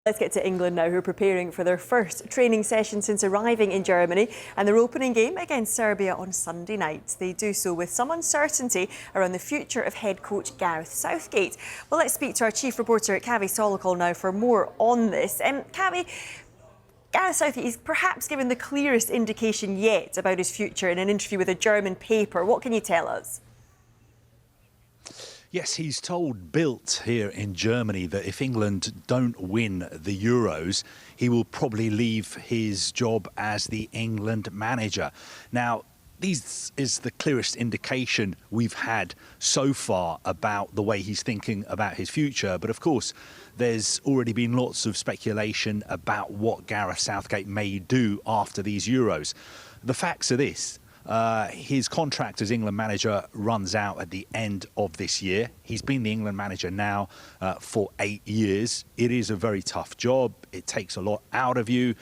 Let's get to England now, who are preparing for their first training session since arriving in Germany and their opening game against Serbia on Sunday night. They do so with some uncertainty around the future of head coach Gareth Southgate. Well, let's speak to our chief reporter, Kaveh Solhekol, now for more on this. Kaveh, Gareth Southgate is perhaps given the clearest indication yet about his future in an interview with a German paper. What can you tell us? Yes, he's told Bild here in Germany that if England don't win the Euros, he will probably leave his job as the England manager. Now, this is the clearest indication we've had so far about the way he's thinking about his future. But of course, there's already been lots of speculation about what Gareth Southgate may do after these Euros. The facts are this. His contract as England manager runs out at the end of this year. He's been the England manager now for 8 years. It is a very tough job. It takes a lot out of you.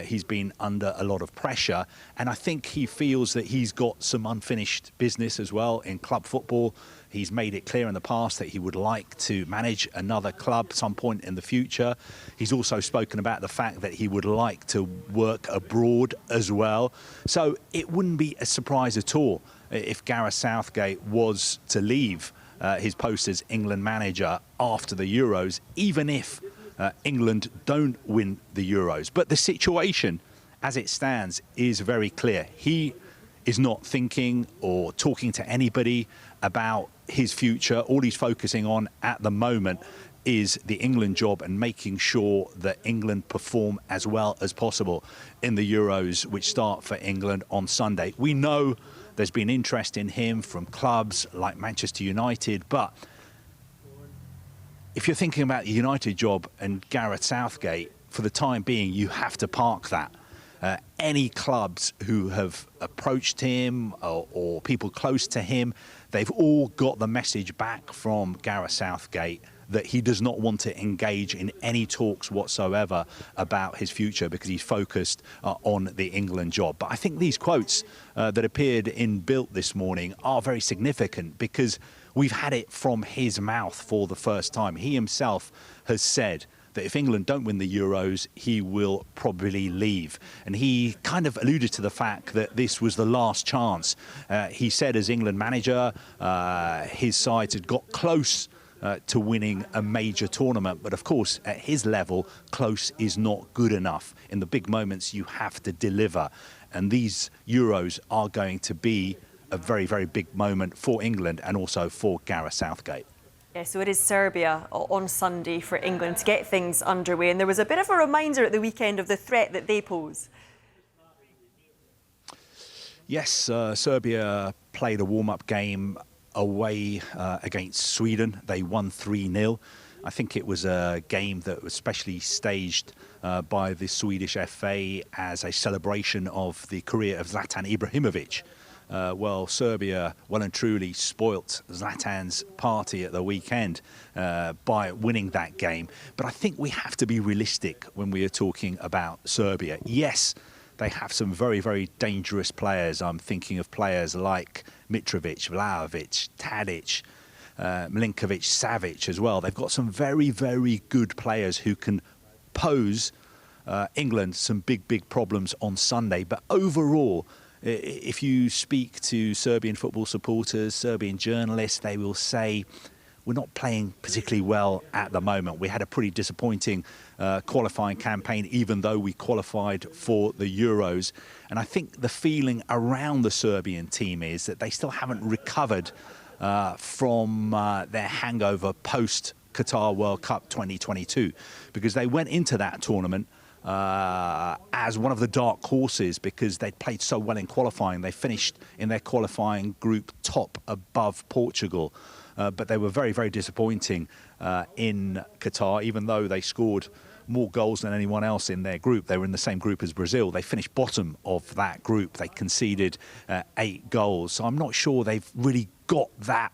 He's been under a lot of pressure. And I think he feels that he's got some unfinished business as well in club football. He's made it clear in the past that he would like to manage another club some point in the future. He's also spoken about the fact that he would like to work abroad as well. So it wouldn't be a surprise at all if Gareth Southgate was to leave his post as England manager after the Euros, even if England don't win the Euros. But the situation as it stands is very clear. He is not thinking or talking to anybody about his future. All he's focusing on at the moment is the England job and making sure that England perform as well as possible in the Euros, which start for England on Sunday. We know there's been interest in him from clubs like Manchester United, but if you're thinking about the United job and Gareth Southgate, for the time being, you have to park that. Any clubs who have approached him or people close to him, they've all got the message back from Gareth Southgate that he does not want to engage in any talks whatsoever about his future because he's focused on the England job. But I think these quotes that appeared in Bild this morning are very significant because we've had it from his mouth for the first time. He himself has said that if England don't win the Euros, he will probably leave. And he kind of alluded to the fact that this was the last chance. He said as England manager, his sides had got close to winning a major tournament. But of course, at his level, close is not good enough. In the big moments, you have to deliver. And these Euros are going to be a very, very big moment for England and also for Gareth Southgate. Yeah, so it is Serbia on Sunday for England to get things underway. And there was a bit of a reminder at the weekend of the threat that they pose. Yes, Serbia played a warm-up game away against Sweden. They won 3-0. I think it was a game that was specially staged by the Swedish FA as a celebration of the career of Zlatan Ibrahimovic. Well, Serbia well and truly spoilt Zlatan's party at the weekend by winning that game. But I think we have to be realistic when we are talking about Serbia. Yes, they have some very, very dangerous players. I'm thinking of players like Mitrovic, Vlahovic, Tadic, Milinkovic, Savic as well. They've got some very, very good players who can pose England some big, big problems on Sunday. But overall, if you speak to Serbian football supporters, Serbian journalists, they will say we're not playing particularly well at the moment. We had a pretty disappointing qualifying campaign, even though we qualified for the Euros. And I think the feeling around the Serbian team is that they still haven't recovered from their hangover post-Qatar World Cup 2022, because they went into that tournament as one of the dark horses because they'd played so well in qualifying. They finished in their qualifying group top above Portugal. But they were very, very disappointing in Qatar, even though they scored more goals than anyone else in their group. They were in the same group as Brazil. They finished bottom of that group. They conceded 8 goals. So I'm not sure they've really got that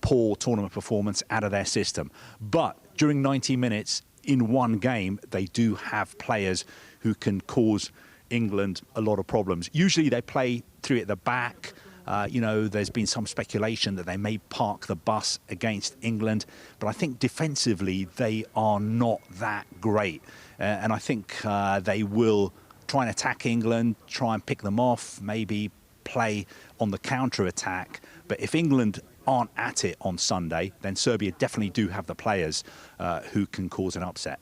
poor tournament performance out of their system. But during 90 minutes, in one game, they do have players who can cause England a lot of problems. Usually they play 3 at the back, There's been some speculation that they may park the bus against England, but I think defensively they are not that great. And I think they will try and attack England, try and pick them off, maybe play on the counter-attack. But if England aren't at it on Sunday, then Serbia definitely do have the players who can cause an upset.